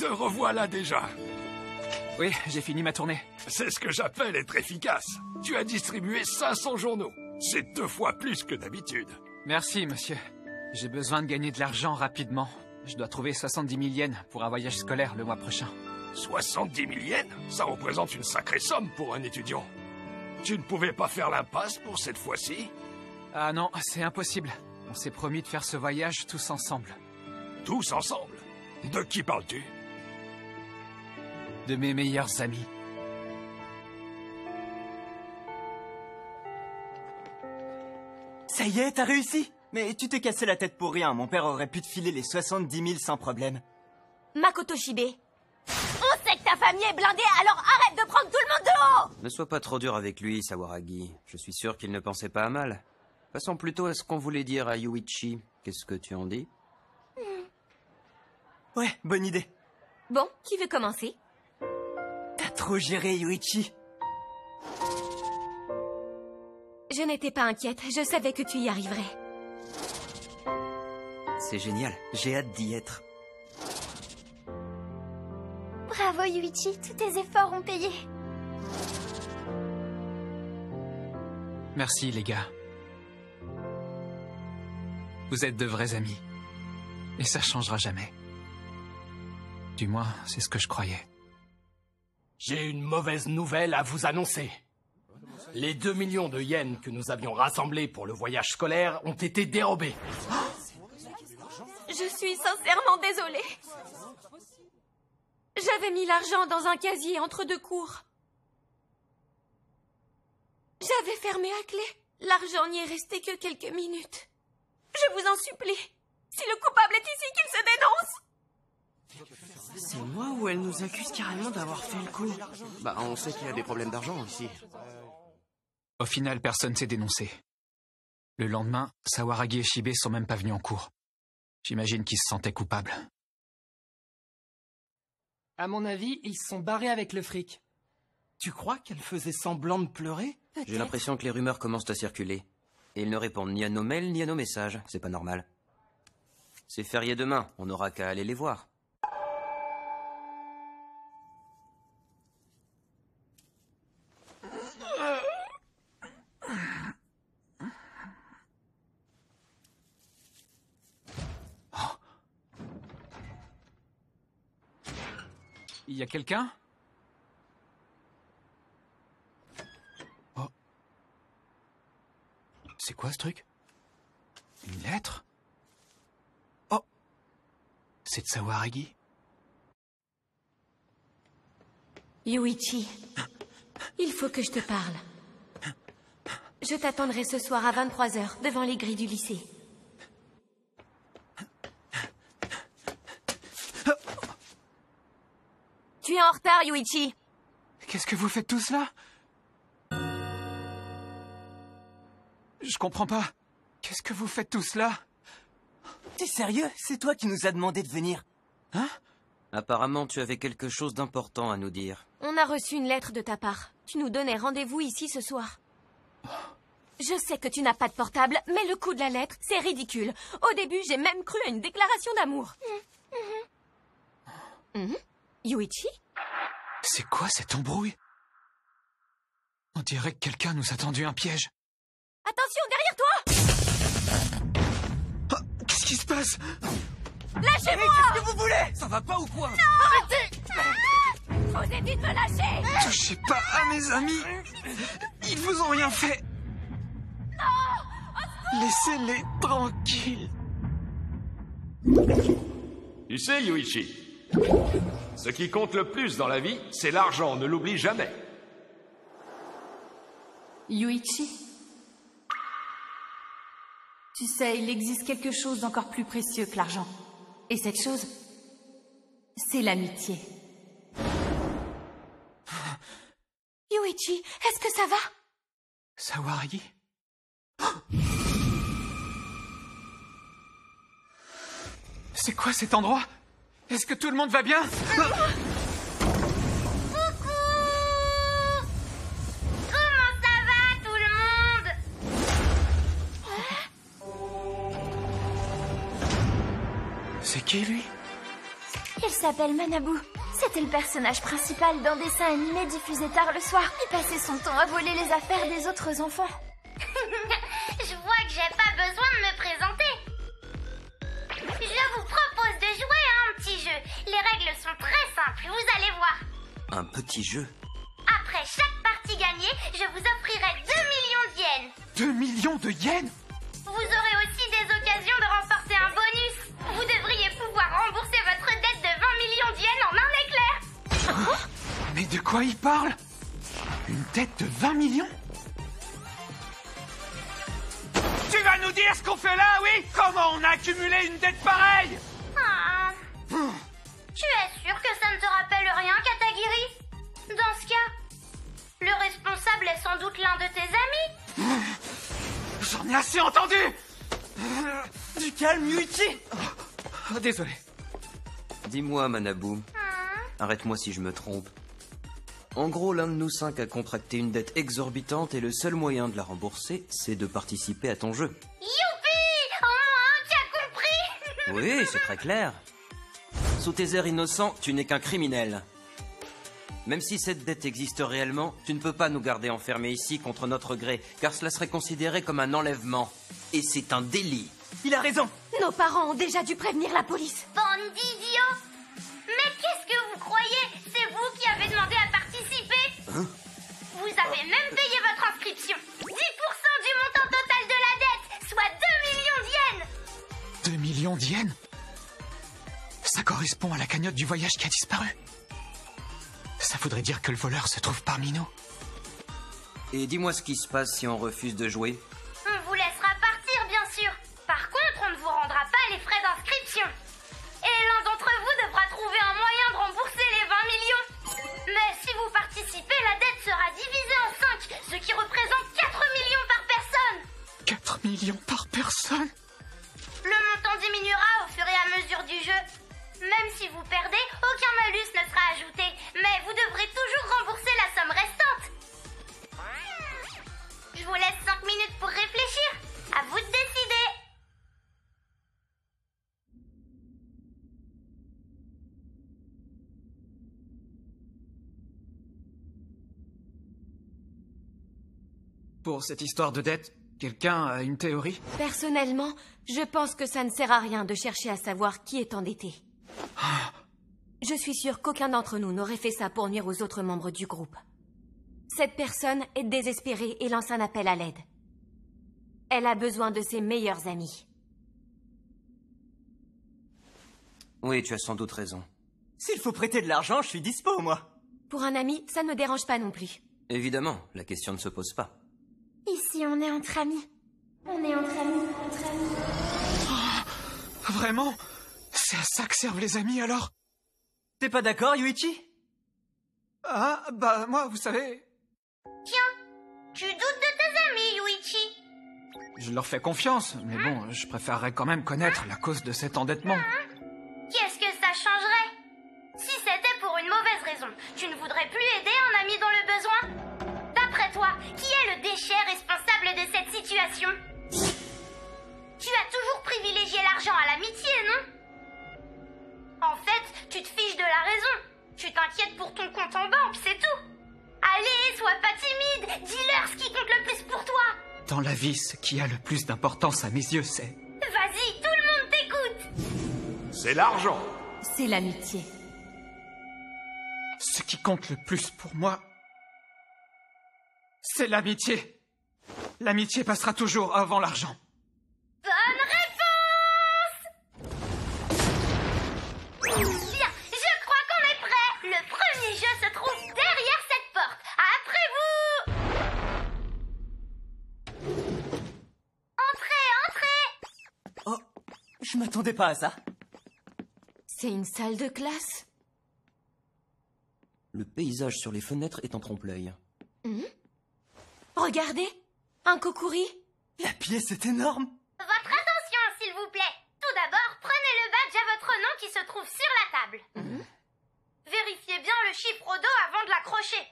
Te revoilà déjà. Oui, j'ai fini ma tournée. C'est ce que j'appelle être efficace. Tu as distribué 500 journaux. C'est 2 fois plus que d'habitude. Merci, monsieur. J'ai besoin de gagner de l'argent rapidement. Je dois trouver 70 000 yens pour un voyage scolaire le mois prochain. 70 000 yens? Ça représente une sacrée somme pour un étudiant. Tu ne pouvais pas faire l'impasse pour cette fois-ci? Ah non, c'est impossible. On s'est promis de faire ce voyage tous ensemble. Tous ensemble? De qui parles-tu? De mes meilleurs amis. Ça y est, t'as réussi. Mais tu t'es cassé la tête pour rien. Mon père aurait pu te filer les 70 000 sans problème. Makoto Shibe, on sait que ta famille est blindée, alors arrête de prendre tout le monde de haut! Ne sois pas trop dur avec lui, Sawaragi. Je suis sûr qu'il ne pensait pas à mal. Passons plutôt à ce qu'on voulait dire à Yuichi. Qu'est-ce que tu en dis? Ouais, bonne idée. Bon, qui veut commencer? T'as trop géré, Yuichi. Je n'étais pas inquiète, je savais que tu y arriverais. C'est génial, j'ai hâte d'y être. Bravo Yuichi, tous tes efforts ont payé. Merci, les gars. Vous êtes de vrais amis. Et ça changera jamais. Du moins, c'est ce que je croyais. J'ai une mauvaise nouvelle à vous annoncer. Les 2 millions de yens que nous avions rassemblés pour le voyage scolaire ont été dérobés. Je suis sincèrement désolée. J'avais mis l'argent dans un casier entre 2 cours. J'avais fermé à clé. L'argent n'y est resté que quelques minutes. Je vous en supplie. Si le coupable est ici, qu'il se dénonce. C'est moi ou elle nous accuse carrément d'avoir fait le coup? Bah, on sait qu'il y a des problèmes d'argent ici. Au final, personne s'est dénoncé. Le lendemain, Sawaragi et Shibe sont même pas venus en cours. J'imagine qu'ils se sentaient coupables. À mon avis, ils se sont barrés avec le fric. Tu crois qu'elle faisait semblant de pleurer? J'ai l'impression que les rumeurs commencent à circuler. Et ils ne répondent ni à nos mails ni à nos messages. C'est pas normal. C'est férié demain, on n'aura qu'à aller les voir. Il y a quelqu'un? Oh. C'est quoi ce truc? Une lettre? Oh! C'est de Sawaragi? Yuichi, il faut que je te parle. Je t'attendrai ce soir à 23h devant les grilles du lycée. Tu es en retard, Yuichi. Qu'est-ce que vous faites tous là? Je comprends pas. Qu'est-ce que vous faites tous là? T'es sérieux? C'est toi qui nous as demandé de venir. Hein? Apparemment, tu avais quelque chose d'important à nous dire. On a reçu une lettre de ta part. Tu nous donnais rendez-vous ici ce soir. Je sais que tu n'as pas de portable, mais le coup de la lettre, c'est ridicule. Au début, j'ai même cru à une déclaration d'amour. Yuichi? C'est quoi cette embrouille? On dirait que quelqu'un nous a tendu un piège. Attention, derrière toi! Ah, qu'est-ce qui se passe? Lâchez-moi! Qu'est-ce que vous voulez? Ça va pas ou quoi? Arrêtez! Vous êtes dit de me lâcher! Touchez pas à mes amis! Ils vous ont rien fait! Laissez-les tranquilles! Tu sais, Yuichi, ce qui compte le plus dans la vie, c'est l'argent, ne l'oublie jamais. Yuichi, tu sais, il existe quelque chose d'encore plus précieux que l'argent. Et cette chose, c'est l'amitié. Yuichi, est-ce que ça va? Sawaragi? C'est quoi cet endroit? Est-ce que tout le monde va bien? C'est qui, lui? Il s'appelle Manabu. C'était le personnage principal d'un dessin animé diffusé tard le soir. Il passait son temps à voler les affaires des autres enfants. Je vois que j'ai pas besoin de me présenter. Je vous propose de jouer à un petit jeu. Les règles sont très simples, vous allez voir. Un petit jeu? Après chaque partie gagnée, je vous offrirai 2 millions de yens. 2 millions de yens? Vous aurez aussi des occasions de remporter un bonus. Vous devriez pouvoir rembourser votre dette de 20 millions de yens en un éclair. Mais de quoi il parle? Une dette de 20 millions? Tu vas nous dire ce qu'on fait là, oui? Comment on a accumulé une dette pareille? Ah. Tu es sûr que ça ne te rappelle rien, Katagiri? Dans ce cas, le responsable est sans doute l'un de tes amis. J'en ai assez entendu! Du calme, Yuichi! Oh, désolé. Dis-moi, Manabu. Arrête-moi si je me trompe. En gros, l'un de nous 5 a contracté une dette exorbitante et le seul moyen de la rembourser, c'est de participer à ton jeu. Youpi! Au moins, tu as compris. Oui, c'est très clair. Sous tes airs innocents, tu n'es qu'un criminel. Même si cette dette existe réellement, tu ne peux pas nous garder enfermés ici contre notre gré, car cela serait considéré comme un enlèvement. Et c'est un délit. Il a raison. Nos parents ont déjà dû prévenir la police. Bande d'idiots! Mais qu'est-ce que vous croyez? C'est vous qui avez demandé à participer? Vous avez même payé votre inscription. 10% du montant total de la dette, soit 2 millions de yens. 2 millions de yens? Ça correspond à la cagnotte du voyage qui a disparu. Ça voudrait dire que le voleur se trouve parmi nous. Et dis-moi ce qui se passe si on refuse de jouer. On vous laissera partir, bien sûr. Par contre, on ne vous rendra pas les frais d'inscription. Et l'un d'entre vous devra trouver un moyen de rembourser les 20 millions. Mais si vous participez, la dette sera divisée en 5, ce qui représente 4 millions par personne. 4 millions par personne? Le montant diminuera au fur et à mesure du jeu. Même si vous perdez, aucun malus ne sera ajouté. Mais vous devrez toujours rembourser la somme restante. Je vous laisse 5 minutes pour réfléchir. À vous de décider. Pour cette histoire de dette, quelqu'un a une théorie? Personnellement, je pense que ça ne sert à rien de chercher à savoir qui est endetté. Je suis sûre qu'aucun d'entre nous n'aurait fait ça pour nuire aux autres membres du groupe. Cette personne est désespérée et lance un appel à l'aide. Elle a besoin de ses meilleurs amis. Oui, tu as sans doute raison. S'il faut prêter de l'argent, je suis dispo, moi. Pour un ami, ça ne me dérange pas non plus. Évidemment, la question ne se pose pas. Ici, on est entre amis. On est entre amis, entre amis. Oh, vraiment? C'est à ça que servent les amis, alors? T'es pas d'accord, Yuichi? Ah, bah, moi, vous savez... Tiens, tu doutes de tes amis, Yuichi? Je leur fais confiance, mais bon, je préférerais quand même connaître la cause de cet endettement. Qu'est-ce que ça changerait? Si c'était pour une mauvaise raison, tu ne voudrais plus aider un ami dans le besoin? D'après toi, qui est le déchet responsable de cette situation? Tu as toujours privilégié l'argent à l'amitié, non? En fait, tu te fiches de la raison. Tu t'inquiètes pour ton compte en banque, c'est tout. Allez, sois pas timide. Dis-leur ce qui compte le plus pour toi. Dans la vie, ce qui a le plus d'importance à mes yeux, c'est... Vas-y, tout le monde t'écoute. C'est l'argent. C'est l'amitié. Ce qui compte le plus pour moi, c'est l'amitié. L'amitié passera toujours avant l'argent. Bonne réponse! Bien, je crois qu'on est prêt. Le premier jeu se trouve derrière cette porte. Après vous! Entrez, entrez! Oh, je m'attendais pas à ça. C'est une salle de classe? Le paysage sur les fenêtres est en trompe-l'œil. Regardez, un kokuri. La pièce est énorme. Votre attention, s'il vous plaît. Tout d'abord, prenez le badge à votre nom qui se trouve sur la table. Vérifiez bien le chiffre au dos avant de l'accrocher.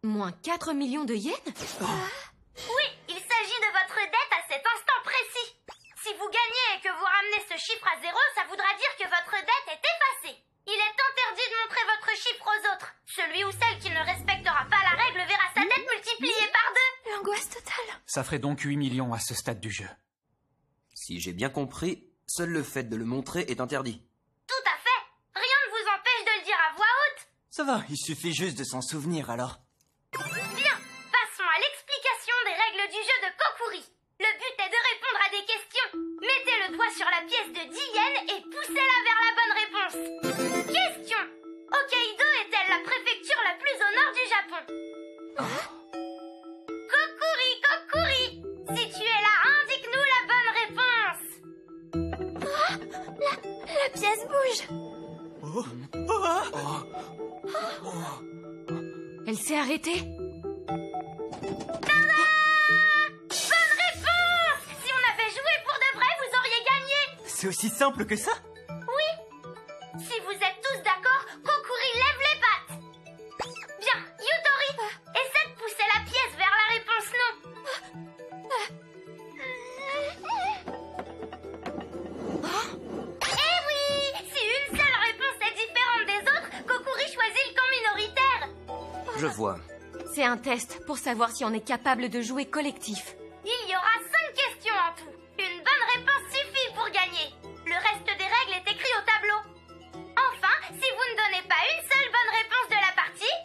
Moins 4 millions de yens? Oui, il s'agit de votre dette à cet instant précis. Si vous gagnez et que vous ramenez ce chiffre à 0, ça voudra dire que votre dette est Ça ferait donc 8 millions à ce stade du jeu. Si j'ai bien compris, seul le fait de le montrer est interdit. Tout à fait. Rien ne vous empêche de le dire à voix haute. Ça va, il suffit juste de s'en souvenir alors. Bien, passons à l'explication des règles du jeu de Kokuri. Le but est de répondre à des questions. Mettez le doigt sur la pièce de 10 yens et poussez-la vers la bonne réponse. Question. Hokkaido est-elle la préfecture la plus au nord du Japon? Kokuri, Kokuri, si tu es là, indique-nous la bonne réponse. La pièce bouge. Elle s'est arrêtée. Bonne réponse! Si on avait joué pour de vrai, vous auriez gagné. C'est aussi simple que ça? Oui. Si vous êtes tous d'accord, Kokuri lève les pattes. Bien, Yutori, essaie de pousser la pièce vers la réponse non. Eh oui! Si une seule réponse est différente des autres, Kokuri choisit le camp minoritaire. Je vois. C'est un test pour savoir si on est capable de jouer collectif. Il y aura 5 questions en tout. Une bonne réponse suffit pour gagner. Le reste des règles est écrit au tableau. Enfin, si vous ne donnez pas une seule bonne réponse de la partie,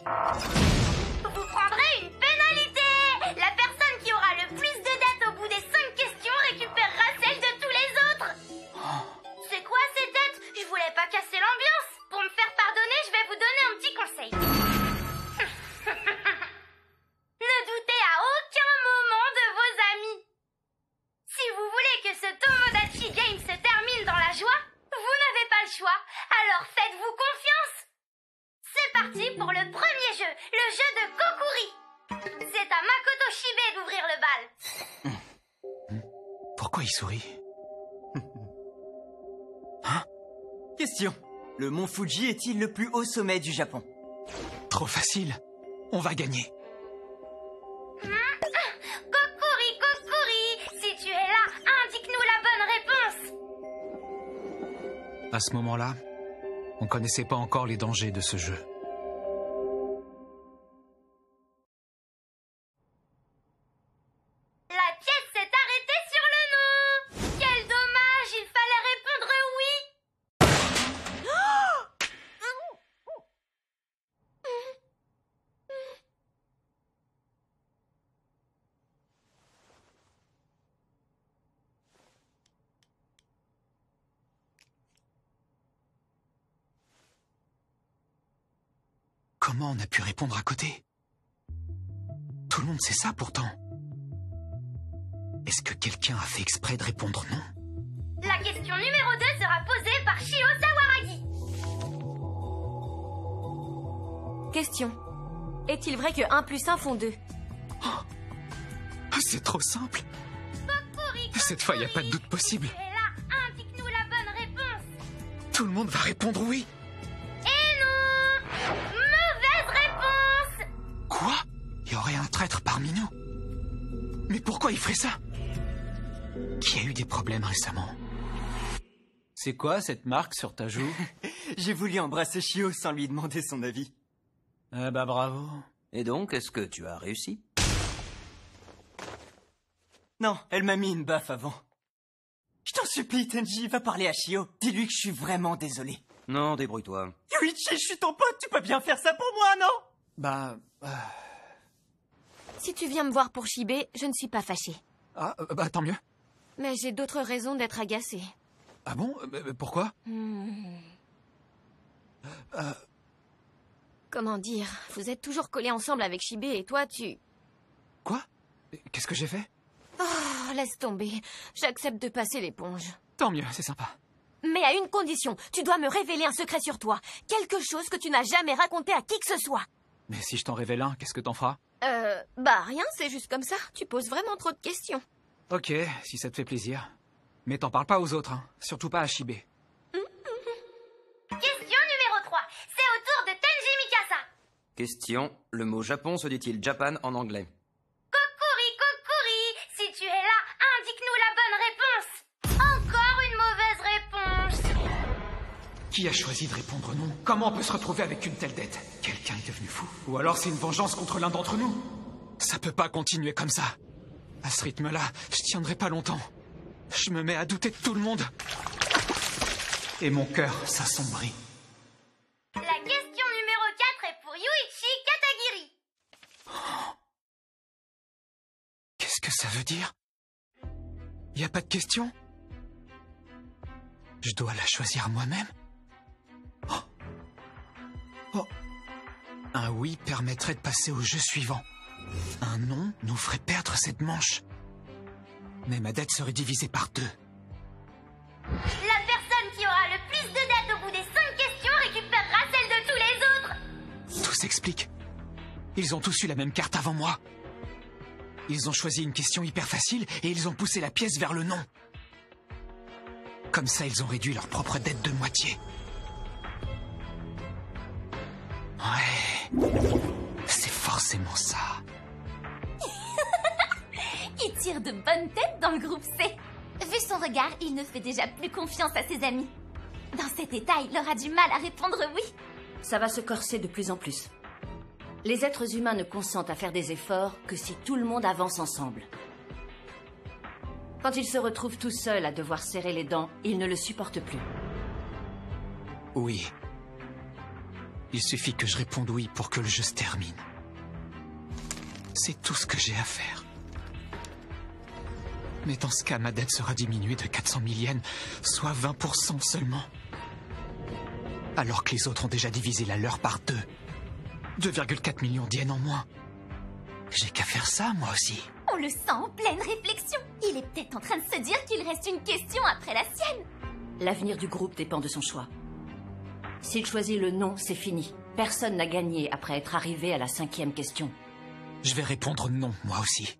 vous prendrez une pénalité. La personne qui aura le plus de dettes au bout des 5 questions récupérera celle de tous les autres. C'est quoi ces dettes? Je voulais pas casser l'ambiance. Pour me faire pardonner, je vais vous donner un petit conseil. Ne doutez à aucun moment de vos amis. Si vous voulez que ce Tomodachi Game se termine dans la joie, vous n'avez pas le choix, alors faites-vous confiance. C'est parti pour le premier jeu, le jeu de Kokuri. C'est à Makoto Shibe d'ouvrir le bal. Pourquoi il sourit? Question. Le mont Fuji est-il le plus haut sommet du Japon? Trop facile. On va gagner. Kokuri, Kokuri, si tu es là, indique-nous la bonne réponse. À ce moment-là, on connaissait pas encore les dangers de ce jeu. La pièce s'est arrêtée sur le nom. Quel dommage, il fallait répondre oui. Comment on a pu répondre à côté? Tout le monde sait ça pourtant. Est-ce que quelqu'un a fait exprès de répondre non? La question numéro 2 sera posée par Shio Sawaragi. Question. Est-il vrai que 1 plus 1 font 2? C'est trop simple. Kokuri, Cette fois, il n'y a pas de doute possible. tu es là, indique-nous la bonne réponse. Tout le monde va répondre oui. Et non! Mauvaise réponse! Quoi? Il y aurait un traître parmi nous? Mais pourquoi il ferait ça? Qui a eu des problèmes récemment? C'est quoi cette marque sur ta joue? J'ai voulu embrasser Shio sans lui demander son avis. Ah bah bravo. Et donc, est-ce que tu as réussi? Non, elle m'a mis une baffe avant. Je t'en supplie, Tenji, va parler à Shio. Dis-lui que je suis vraiment désolé. Non, débrouille-toi. Yuichi, je suis ton pote, tu peux bien faire ça pour moi, non? Bah... Si tu viens me voir pour Shibe, je ne suis pas fâchée. Ah, bah tant mieux. Mais j'ai d'autres raisons d'être agacée. Ah bon? Pourquoi? Comment dire? Vous êtes toujours collés ensemble avec Shibe et toi, tu... Quoi? Qu'est-ce que j'ai fait? Oh, laisse tomber. J'accepte de passer l'éponge. Tant mieux, c'est sympa. Mais à une condition. Tu dois me révéler un secret sur toi. Quelque chose que tu n'as jamais raconté à qui que ce soit. Mais si je t'en révèle un, qu'est-ce que t'en feras? Bah rien, c'est juste comme ça. Tu poses vraiment trop de questions. Ok, si ça te fait plaisir. Mais t'en parles pas aux autres, hein. Surtout pas à Shibe. Question numéro 3. C'est au tour de Tenji Mikasa. Question, le mot Japon se dit-il Japan en anglais? Kokuri, Kokuri, si tu es là, indique-nous la bonne réponse. Encore une mauvaise réponse. Qui a choisi de répondre non? Comment on peut se retrouver avec une telle dette? Quelqu'un est devenu fou? Ou alors c'est une vengeance contre l'un d'entre nous? Ça peut pas continuer comme ça. À ce rythme-là, je tiendrai pas longtemps. Je me mets à douter de tout le monde. Et mon cœur s'assombrit. La question numéro 4 est pour Yuichi Katagiri. Qu'est-ce que ça veut dire? Y a pas de question? Je dois la choisir moi-même? Oh. Un oui permettrait de passer au jeu suivant. Un non nous ferait perdre cette manche. Mais ma dette serait divisée par 2. La personne qui aura le plus de dettes au bout des 5 questions récupérera celle de tous les autres. Tout s'explique. Ils ont tous eu la même carte avant moi. Ils ont choisi une question hyper facile et ils ont poussé la pièce vers le non. Comme ça, ils ont réduit leur propre dette de moitié. Ouais. C'est forcément ça. Il tire de bonnes têtes dans le groupe C. Vu son regard, il ne fait déjà plus confiance à ses amis. Dans cet état, il aura du mal à répondre oui. Ça va se corser de plus en plus. Les êtres humains ne consentent à faire des efforts que si tout le monde avance ensemble. Quand ils se retrouvent tout seuls à devoir serrer les dents, ils ne le supportent plus. Oui. Il suffit que je réponde oui pour que le jeu se termine. C'est tout ce que j'ai à faire. Mais dans ce cas, ma dette sera diminuée de 400 000 yens, soit 20% seulement. Alors que les autres ont déjà divisé la leur par 2. 2,4 millions d'yens en moins. J'ai qu'à faire ça, moi aussi. On le sent en pleine réflexion. Il est peut-être en train de se dire qu'il reste une question après la sienne. L'avenir du groupe dépend de son choix. S'il choisit le non, c'est fini. Personne n'a gagné après être arrivé à la 5e question. Je vais répondre non, moi aussi.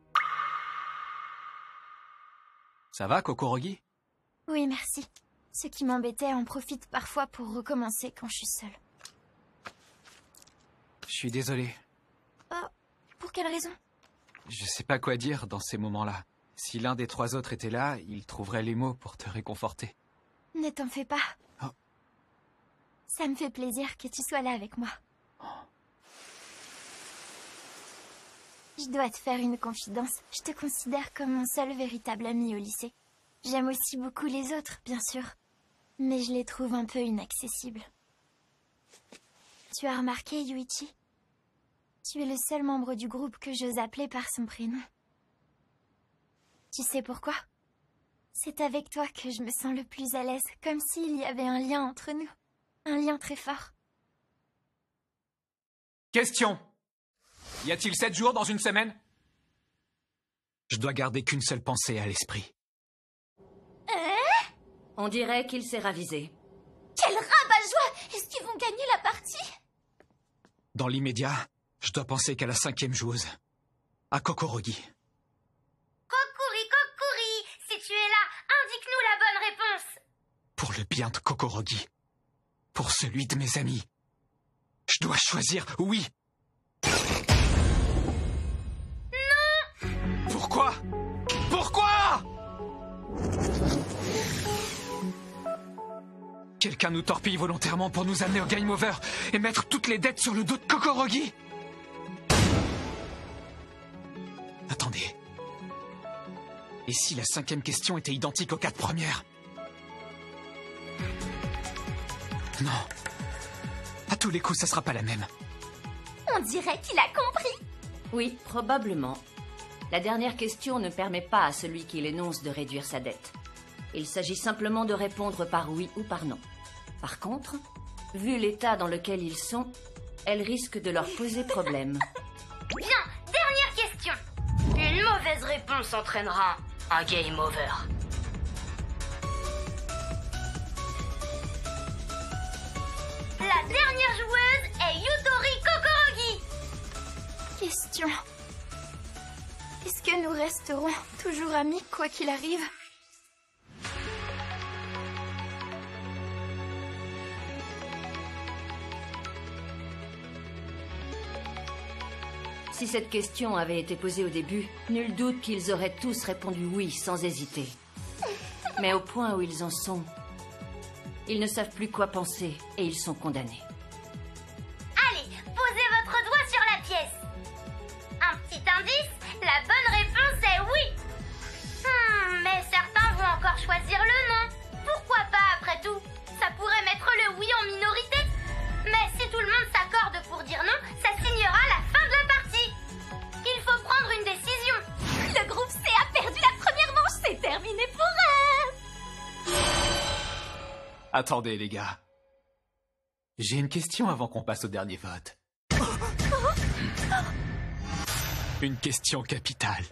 Ça va, Kokorogi? Oui, merci. Ce qui m'embêtait en profite parfois pour recommencer quand je suis seule. Je suis désolé. Oh, pour quelle raison? Je sais pas quoi dire dans ces moments-là. Si l'un des 3 autres était là, il trouverait les mots pour te réconforter. Ne t'en fais pas. Oh. Ça me fait plaisir que tu sois là avec moi. Je dois te faire une confidence. Je te considère comme mon seul véritable ami au lycée. J'aime aussi beaucoup les autres, bien sûr. Mais je les trouve un peu inaccessibles. Tu as remarqué, Yuichi? Tu es le seul membre du groupe que j'ose appeler par son prénom. Tu sais pourquoi? C'est avec toi que je me sens le plus à l'aise, comme s'il y avait un lien entre nous. Un lien très fort. Question. Y a-t-il 7 jours dans une semaine? Je dois garder qu'une seule pensée à l'esprit. On dirait qu'il s'est ravisé. Quel rabat-joie! Est-ce qu'ils vont gagner la partie? Dans l'immédiat, je dois penser qu'à la 5e joueuse. À Kokorogi. Kokuri, si tu es là, indique-nous la bonne réponse. Pour le bien de Kokorogi. Pour celui de mes amis. Je dois choisir oui. Non! Pourquoi? Pourquoi? Quelqu'un nous torpille volontairement pour nous amener au game over et mettre toutes les dettes sur le dos de Kokorogi? Attendez. Et si la 5e question était identique aux 4 premières? Non. À tous les coups, ça sera pas la même. On dirait qu'il a compris. Oui, probablement. La dernière question ne permet pas à celui qui l'énonce de réduire sa dette. Il s'agit simplement de répondre par oui ou par non. Par contre, vu l'état dans lequel ils sont, elle risque de leur poser problème. Bien, dernière question. Une mauvaise réponse entraînera un game over. La dernière joueuse est Yutori Kokorogi. Question. Est-ce que nous resterons toujours amis quoi qu'il arrive? Si cette question avait été posée au début, nul doute qu'ils auraient tous répondu oui sans hésiter. Mais au point où ils en sont, ils ne savent plus quoi penser et ils sont condamnés. Allez, posez votre doigt sur la pièce. Un petit indice, la bonne réponse est oui. Attendez, les gars. J'ai une question avant qu'on passe au dernier vote. Une question capitale.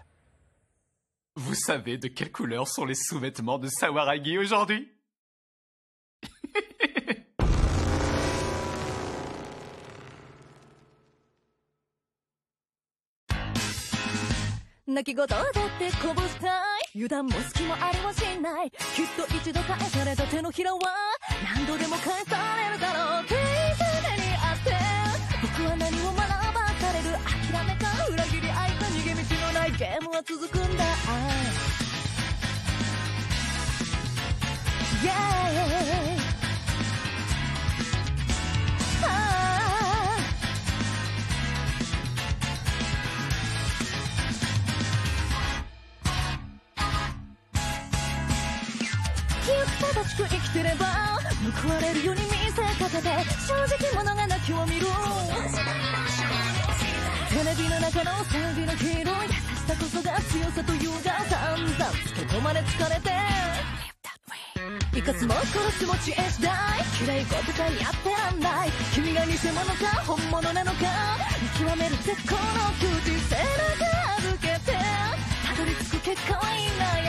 Vous savez de quelle couleur sont les sous-vêtements de Sawaragi aujourd'hui? 泣き言だってこぼしたい油断も隙もありはしないきっと一度返された手のひらは何度でも返されるだろうって目にあって僕は何を学ばされる諦めか裏切り愛か逃げ道のないゲームは続くんだ Yeah正しく生きてれば報われるように見せかけて正直者が泣きを見るテレビの中の騒ぎのヒーロー優しさこそが強さというが散々つけ込まれ疲れて生かすも殺すも知恵次第嫌いことかやってらんない君が偽物か本物なのか見極める絶好の窮地背中預けてたどり着く結果はいない